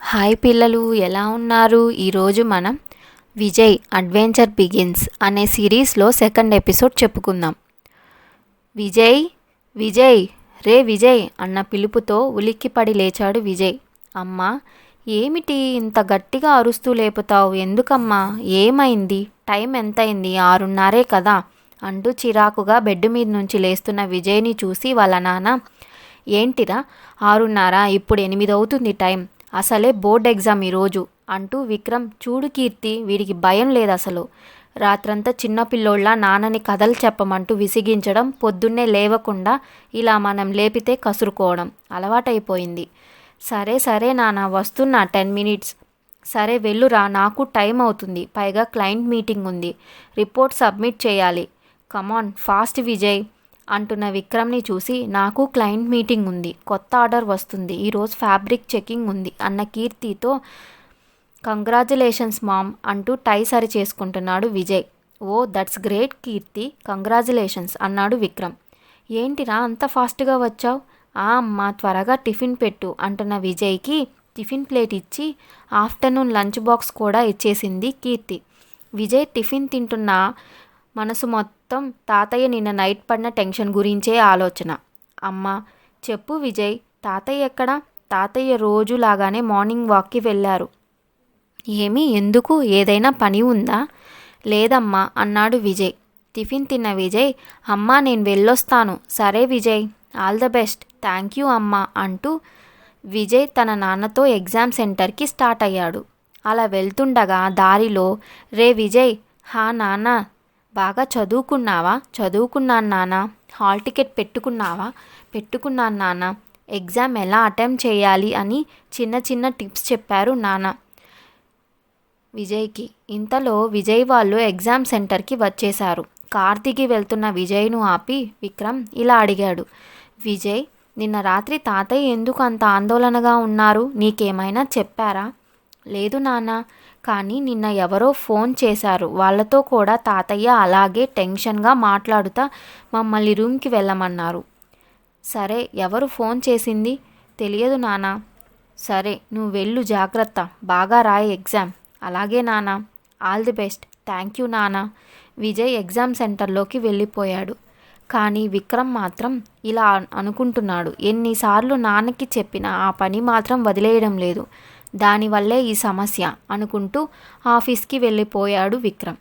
Hi పిల్లలు, ఎలా ఉన్నారు? ఈరోజు మనం విజయ్ అడ్వెంచర్ బిగిన్స్ అనే సిరీస్లో సెకండ్ ఎపిసోడ్ చెప్పుకుందాం. విజయ్ విజయ్ రే విజయ్ అన్న పిలుపుతో ఉలిక్కిపడి లేచాడు విజయ్. అమ్మా, ఏమిటి ఇంత గట్టిగా అరుస్తూ లేపుతావు? ఎందుకమ్మా, ఏమైంది? టైం ఎంతైంది? 6:30 కదా అంటూ చిరాకుగా బెడ్ మీద నుంచి లేస్తున్న విజయ్ని చూసి వాళ్ళ నాన్న, ఏంటిరా 6:30? ఇప్పుడు 8 అవుతుంది టైం. అసలే బోర్డ్ ఎగ్జామ్ ఈరోజు అంటూ విక్రమ్, చూడు కీర్తి, వీడికి భయం లేదు అసలు. రాత్రంతా చిన్నపిల్లోళ్ళ నాన్నని కథలు చెప్పమంటూ విసిగించడం, పొద్దున్నే లేవకుండా ఇలా మనం లేపితే కసురుకోవడం అలవాటైపోయింది. సరే సరే నాన్న, వస్తున్నా 10 minutes. సరే వెళ్ళురా, నాకు టైం అవుతుంది. పైగా క్లయింట్ మీటింగ్ ఉంది, రిపోర్ట్ సబ్మిట్ చేయాలి. కమాన్ ఫాస్ట్ విజయ్ అంటున్న విక్రమ్ని చూసి, నాకు క్లయింట్ మీటింగ్ ఉంది, కొత్త ఆర్డర్ వస్తుంది, ఈరోజు ఫ్యాబ్రిక్ చెకింగ్ ఉంది అన్న కీర్తితో, కంగ్రాచులేషన్స్ మామ్ అంటూ టై సరి చేసుకుంటున్నాడు Vijay. Oh that's great Keerthi, congratulations అన్నాడు విక్రమ్. ఏంటిరా అంత ఫాస్ట్గా వచ్చావు? అమ్మా, త్వరగా టిఫిన్ పెట్టు అంటున్న విజయ్కి టిఫిన్ ప్లేట్ ఇచ్చి ఆఫ్టర్నూన్ లంచ్ బాక్స్ కూడా ఇచ్చేసింది కీర్తి. విజయ్ టిఫిన్ తింటున్న మనసు మొత్తం తాతయ్య నిన్న నైట్ పడిన టెన్షన్ గురించే ఆలోచన. అమ్మా చెప్పు విజయ్, తాతయ్య ఎక్కడా? తాతయ్య రోజులాగానే మార్నింగ్ వాక్కి వెళ్ళారు. ఏమి, ఎందుకు? ఏదైనా పని ఉందా? లేదమ్మా అన్నాడు విజయ్. టిఫిన్ తిన్న విజయ్, అమ్మా నేను వెళ్ళొస్తాను. సరే Vijay, all the best. Thank you అమ్మా అంటూ విజయ్ తన నాన్నతో ఎగ్జామ్ సెంటర్కి స్టార్ట్ అయ్యాడు. అలా వెళ్తుండగా దారిలో, రే విజయ్, హా నాన్న, బాగా చదువుకున్నావా? చదువుకున్నాను నాన్న. హాల్ టికెట్ పెట్టుకున్నావా? పెట్టుకున్నాను నాన్న. ఎగ్జామ్ ఎలా అటెంప్ట్ చేయాలి అని చిన్న చిన్న టిప్స్ చెప్పారు నాన్న విజయ్కి. ఇంతలో విజయ్ వాళ్ళు ఎగ్జామ్ సెంటర్కి వచ్చేశారు. కార్ దిగి వెళ్తున్న విజయ్ను ఆపి విక్రమ్ ఇలా అడిగాడు. విజయ్, నిన్న రాత్రి తాతయ్య ఎందుకు అంత ఆందోళనగా ఉన్నారు? నీకేమైనా చెప్పారా? లేదు నాన్న, కానీ నిన్న ఎవరో ఫోన్ చేశారు. వాళ్ళతో కూడా తాతయ్య అలాగే టెన్షన్గా మాట్లాడుతా మమ్మల్ని రూమ్కి వెళ్ళమన్నారు. సరే, ఎవరు ఫోన్ చేసింది? తెలియదు నాన్న. సరే, నువ్వు వెళ్ళు, జాగ్రత్త, బాగా రాయి ఎగ్జామ్. అలాగే నాన్న, all the best. Thank you నాన్న. విజయ్ ఎగ్జామ్ సెంటర్లోకి వెళ్ళిపోయాడు. కానీ విక్రమ్ మాత్రం ఇలా అనుకుంటున్నాడు, ఎన్నిసార్లు నాన్నకి చెప్పినా ఆ పని మాత్రం వదిలేయడం లేదు, దానివల్లే ఈ సమస్య అనుకుంటూ ఆఫీస్కి వెళ్ళిపోయాడు విక్రమ్.